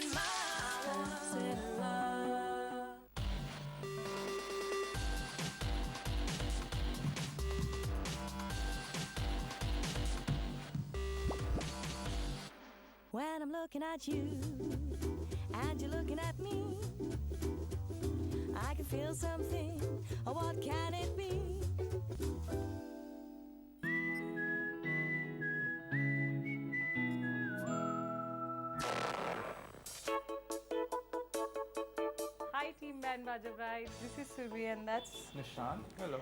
and mine. I wanna settle love. When I'm looking at you and you're looking at me, I can feel something. Oh, what can it be? Hi Team Baaja Bride, this is Surbhi and that's Nishant, hello.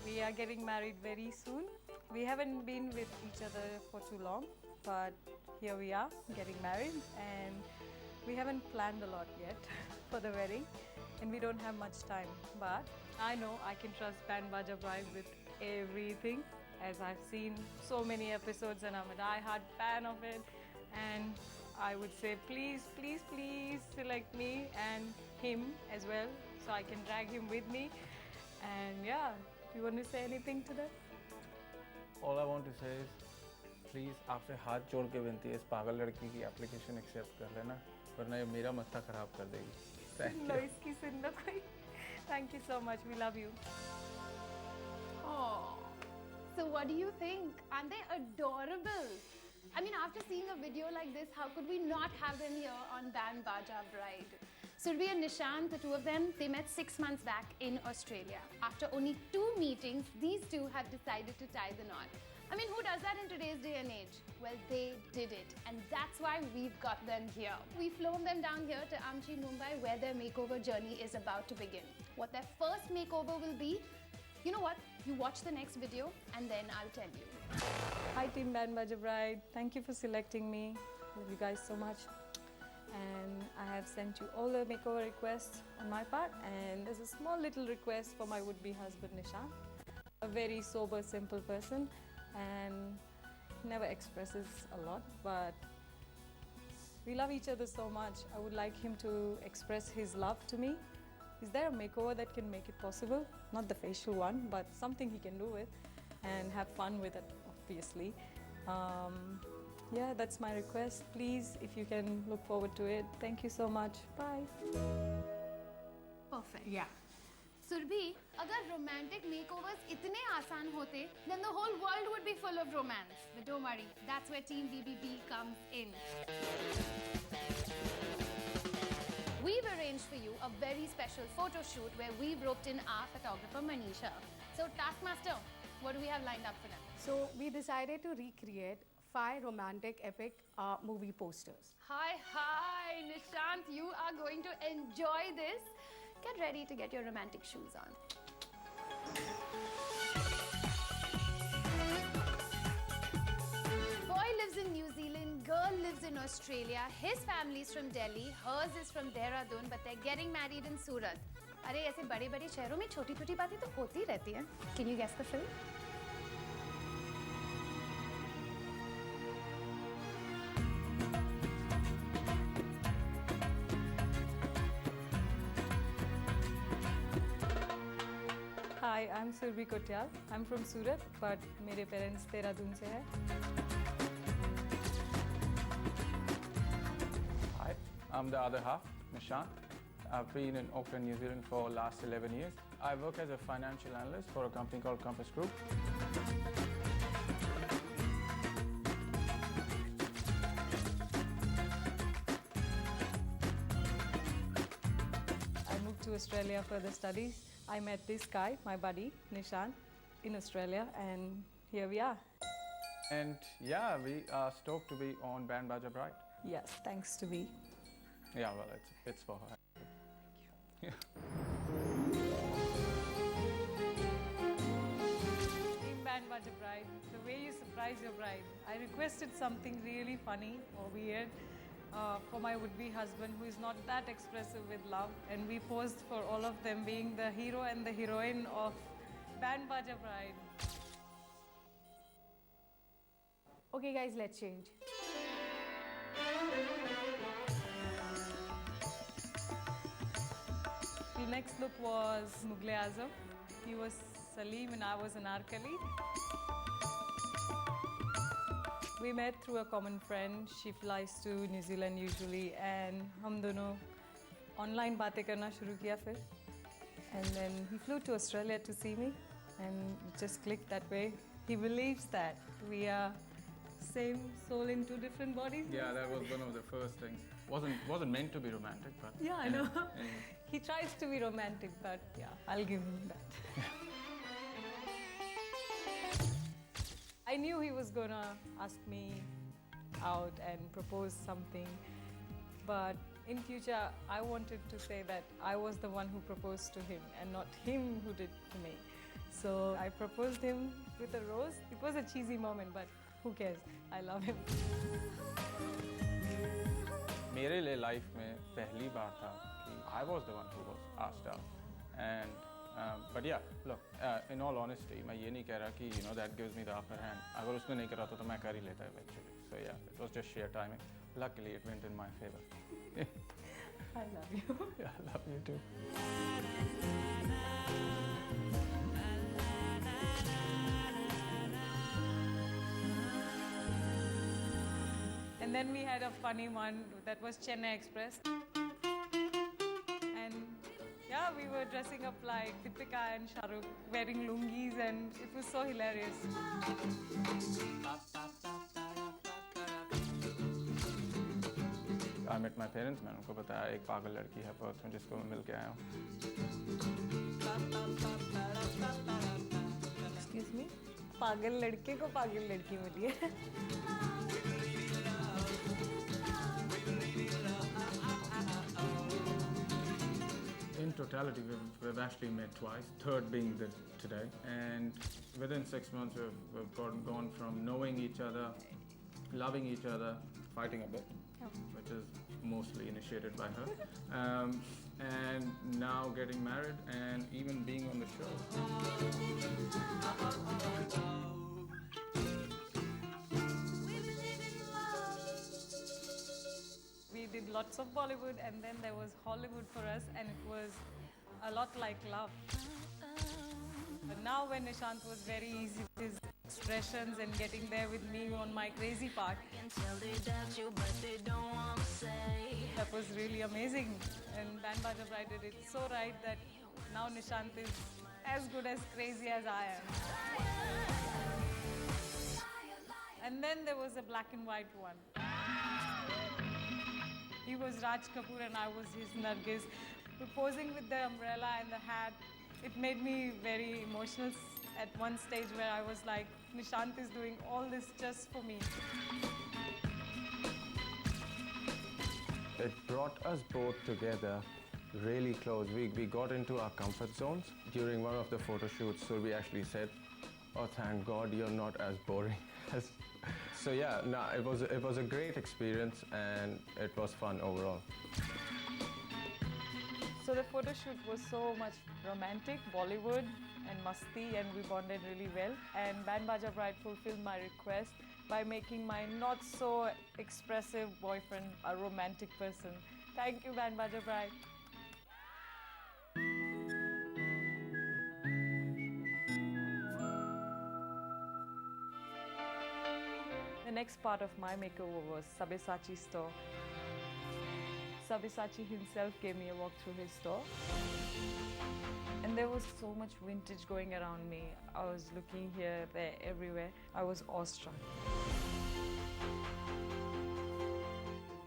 we are getting married very soon. We haven't been with each other for too long, but here we are getting married and we haven't planned a lot yet for the wedding and we don't have much time, but I know I can trust Baaja Bride with everything as I've seen so many episodes and I'm a die-hard fan of it, and I would say please, please, please select me and him as well so I can drag him with me. And yeah, do you want to say anything to them? All I want to say is, please आपसे हाथ जोड़ के विनती है इस पागल लड़की की एप्लीकेशन एक्सेप्ट कर लेना, वरना ये मेरा मत्था खराब कर देगी. Thank you. इसकी सुन लो कोई. Thank you so much. We love you. Oh, so what do you think? Aren't they adorable? I mean, after seeing a video like this, how could we not have them here on Baaja Bride? Surbhi and Nishant, the two of them, they met 6 months back in Australia. After only 2 meetings, these two have decided to tie the knot. I mean, who does that in today's day and age? Well, they did it, and that's why we've got them here. We've flown them down here to Amchi, Mumbai, where their makeover journey is about to begin. What their first makeover will be, you know what? You watch the next video and then I'll tell you. Hi Team Baaja Bride. Thank you for selecting me. Love you guys so much. And I have sent you all the makeover requests on my part, and there's a small little request for my would-be husband Nishant. A very sober, simple person and never expresses a lot, but we love each other so much. I would like him to express his love to me. Is there a makeover that can make it possible? Not the facial one, but something he can do with and have fun with it, obviously. Yeah, that's my request. Please, if you can look forward to it. Thank you so much. Bye. Perfect. Yeah. Surbhi, agar romantic makeovers itne aasan hote, then the whole world would be full of romance. But don't worry, that's where Team BBB comes in. We've arranged for you a very special photo shoot where we've roped in our photographer Manisha. So Taskmaster, what do we have lined up for them? So we decided to recreate 5 romantic epic movie posters. Hi, Nishant, you are going to enjoy this. Get ready to get your romantic shoes on. Boy lives in New Zealand, girl lives in Australia. His family is from Delhi, hers is from Dehradun, but they're getting married in Surat. अरे ऐसे बड़े-बड़े शहरों में छोटी-छोटी बातें तो होती रहती हैं. Can you guess the film? Hi, I'm Surbhi Kotyal. I'm from Surat, but मेरे parents Dehradun से हैं. Hi, I'm the other half, Nishant. I've been in Auckland, New Zealand for the last 11 years. I work as a financial analyst for a company called Compass Group. I moved to Australia for the studies. I met this guy, my buddy, Nishant, in Australia, and here we are. And yeah, we are stoked to be on Baaja Bride. Yes, thanks to me. Yeah, well, it's for her. Team Baaja Bride, the way you surprise your bride. I requested something really funny or weird for my would-be husband, who is not that expressive with love, and we posed for all of them being the hero and the heroine of Baaja Bride. Okay guys, let's change. The next look was Mughal Azam. He was Salim and I was Anarkali. We met through a common friend. She flies to New Zealand usually, and हम दोनों online बातें करना शुरू किया फिर. And then he flew to Australia to see me, and it just clicked that way. He believes that we are same soul in two different bodies. Yeah, that was one of the first things. Wasn't meant to be romantic, but Yeah, I know. anyway. He tries to be romantic, but yeah, I'll give him that. I knew he was gonna ask me out and propose something, but in future I wanted to say that I was the one who proposed to him and not him who did to me. So I proposed him with a rose. It was a cheesy moment, but who cares? I love him. मेरे लिए life में पहली बार था कि I was the one who was asked out, and but yeah, look, in all honesty, मैं ये नहीं कह रहा कि that gives me the upper hand. अगर उसने नहीं करा तो मैं कर ही लेता eventually. So yeah, it was just sheer timing. Luckily, it went in my favor. I love you. Yeah, I love you too. And then we had a funny one that was Chennai Express. And yeah, we were dressing up like Deepika and Shahrukh, wearing lungis, and it was so hilarious. I met my parents. मैंने उनको बताया एक पागल लड़की है Perth में जिसको मैं मिल के आया हूँ. Excuse me? पागल लड़के को पागल लड़की मिली है. In totality, we've actually met twice, third being today. And within 6 months, we've gone from knowing each other, loving each other, fighting a bit, which is mostly initiated by her, and now getting married and even being on the show. We did lots of Bollywood, and then there was Hollywood for us, and it was a lot like love. But now when Nishant was very easy with his expressions and getting there with me on my crazy part, that was really amazing. And Baaja Bride did it so right that now Nishant is as good as crazy as I am. And then there was a black and white one. He was Raj Kapoor and I was his Nargis. Posing with the umbrella and the hat, it made me very emotional at one stage where I was like, Nishant is doing all this just for me. It brought us both together really close. We got into our comfort zones. During one of the photo shoots, Surbhi actually said, "Oh, thank God you're not as boring as..." So yeah, no, it was a great experience and it was fun overall. So the photo shoot was so much romantic, Bollywood and masti, and we bonded really well. And Baaja Bride fulfilled my request by making my not so expressive boyfriend a romantic person. Thank you, Baaja Bride. The next part of my makeover was Sabyasachi's store. Sabyasachi himself gave me a walk through his store. And there was so much vintage going around me. I was looking here, there, everywhere. I was awestruck.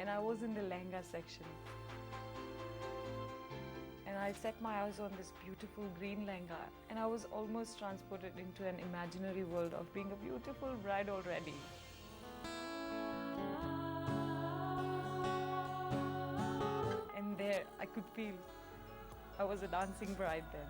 And I was in the lehenga section. And I set my eyes on this beautiful green lehenga. And I was almost transported into an imaginary world of being a beautiful bride already. And there, I could feel I was a dancing bride then.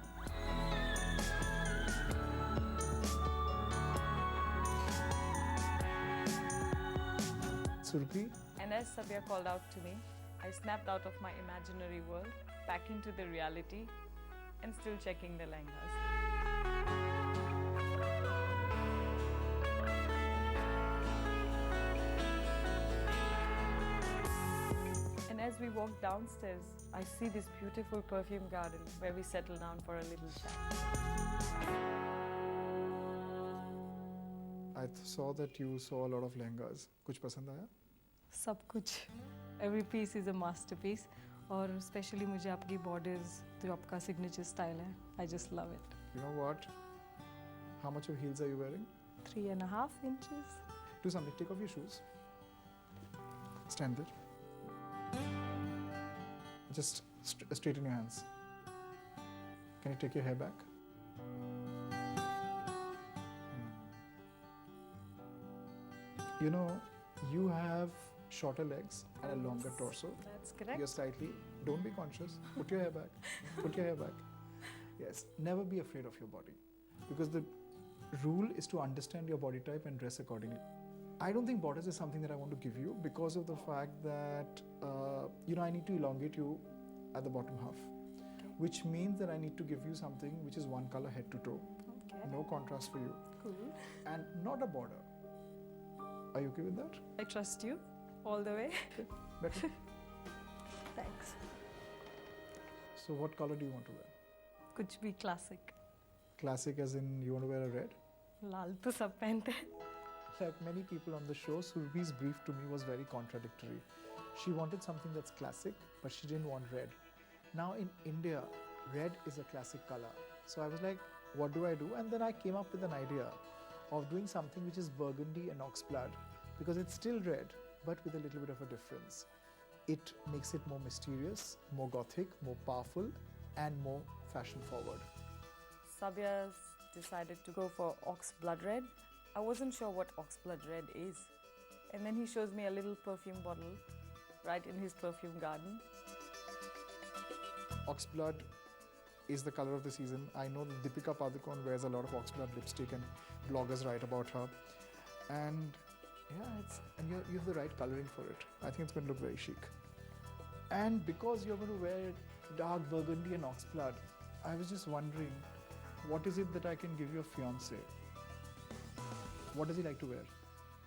Surbhi? And as Sabya called out to me, I snapped out of my imaginary world, back into the reality, and still checking the lehengas. And as we walk downstairs, I see this beautiful perfume garden where we settle down for a little chat. saw that you saw a lot of lehengas. कुछ पसंद आया? सब कुछ. Every piece is a masterpiece. और especially मुझे आपकी borders, जो आपका signature style है, I just love it. You know what? How much of heels are you wearing? 3.5 inches. Do something. Take off your shoes. Stand there. Just straighten your hands. Can you take your hair back? You know, you have shorter legs and a longer torso. That's correct. You're slightly. Don't be conscious. Put your hair back. Put your hair back. Yes. Never be afraid of your body, because the rule is to understand your body type and dress accordingly. I don't think borders is something that I want to give you because of the fact that I need to elongate you at the bottom half, which means that I need to give you something which is one color head to toe, no contrast for you, Cool. and not a border. Are you okay with that? I trust you all the way. Okay, better. Thanks. So what color do you want to wear? कुछ भी classic. Classic as in you want to wear a red? लाल तो सब पहनते हैं. Like many people on the show, Surbhi's brief to me was very contradictory. She wanted something that's classic, but she didn't want red. Now in India, red is a classic color. So I was like, what do I do? And then I came up with an idea of doing something which is burgundy and oxblood, because it's still red, but with a little bit of a difference. It makes it more mysterious, more gothic, more powerful, and more fashion forward. Sabya's decided to go for ox blood red. I wasn't sure what ox blood red is. And then he shows me a little perfume bottle right in his perfume garden. Oxblood is the color of the season. I know that Deepika Padukone wears a lot of oxblood lipstick and bloggers write about her. And yeah, you have the right coloring for it. I think it's going to look very chic. And because you're going to wear dark burgundy and oxblood, I was just wondering, what is it that I can give your fiance? What does he like to wear?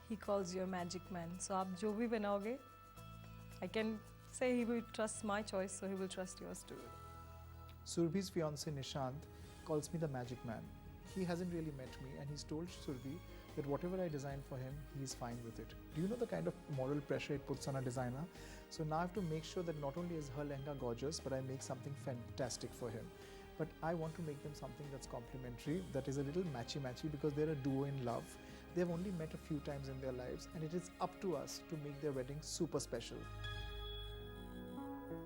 He calls you a magic man. So आप जो भी बनाओगे, I can say he will trust my choice, so he will trust yours too. Surbhi's fiance Nishant calls me the magic man. He hasn't really met me, and he's told Surbhi that whatever I design for him, he's fine with it. Do you know the kind of moral pressure it puts on a designer? So now I have to make sure that not only is her lehenga gorgeous, but I make something fantastic for him. But I want to make them something that's complementary, that is a little matchy-matchy, because they're a duo in love. They've only met a few times in their lives, and it is up to us to make their wedding super special.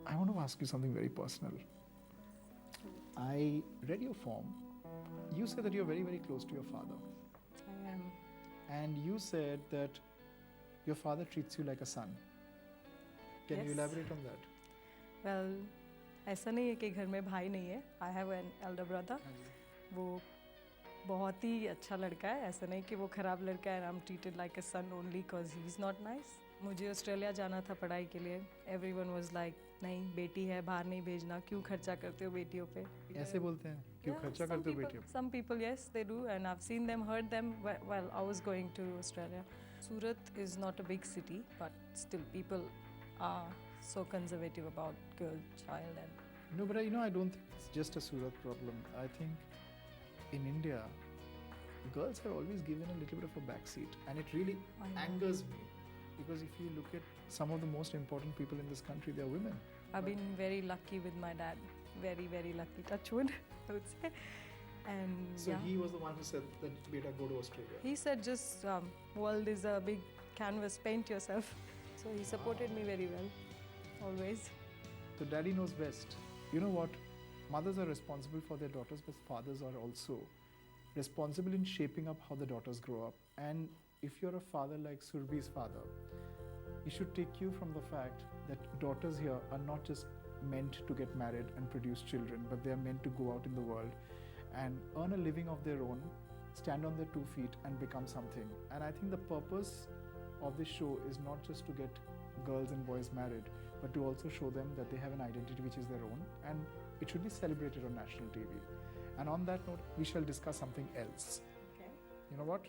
I want to ask you something very personal. I read your form. You said that you're very, very close to your father. I am. And you said that your father treats you like a son. Can you Yes. elaborate on that? Well, ऐसा नहीं है कि घर में भाई नहीं है. I have an elder brother. वो बहुत ही अच्छा लड़का है. ऐसा नहीं कि वो खराब लड़का है. I'm treated like a son only because he's not nice. मुझे ऑस्ट्रेलिया जाना था पढ़ाई के लिए. Everyone was like, नहीं बेटी है बाहर नहीं भेजना. क्यों खर्चा करते हो बेटियों पे? ऐसे बोलते हैं क्यों खर्चा करते हो बेटियों पे? Some people, yes, they do, and I've seen them, heard them while I was going to Australia. Surat is not a big city, but still people are so conservative about girl, child, and No, but I don't think it's just a Surat problem. I think in India, girls are always given a little bit of a backseat, and it really I know. angers me, because if you look at some of the most important people in this country, they are women. I've been very lucky with my dad. Very, very lucky. Touch wood, I would say. And So yeah, he was the one who said that beta go to Australia. he said just world is a big canvas, paint yourself. So he supported me very well, always. So daddy knows best. You know what? Mothers are responsible for their daughters, but fathers are also responsible in shaping up how the daughters grow up. And if you're a father like Surbhi's father, you should take cue from the fact that daughters here are not just meant to get married and produce children, but they are meant to go out in the world and earn a living of their own, stand on their 2 feet and become something. And I think the purpose of this show is not just to get girls and boys married, but to also show them that they have an identity which is their own, and it should be celebrated on national TV. And on that note, we shall discuss something else. Okay. You know what?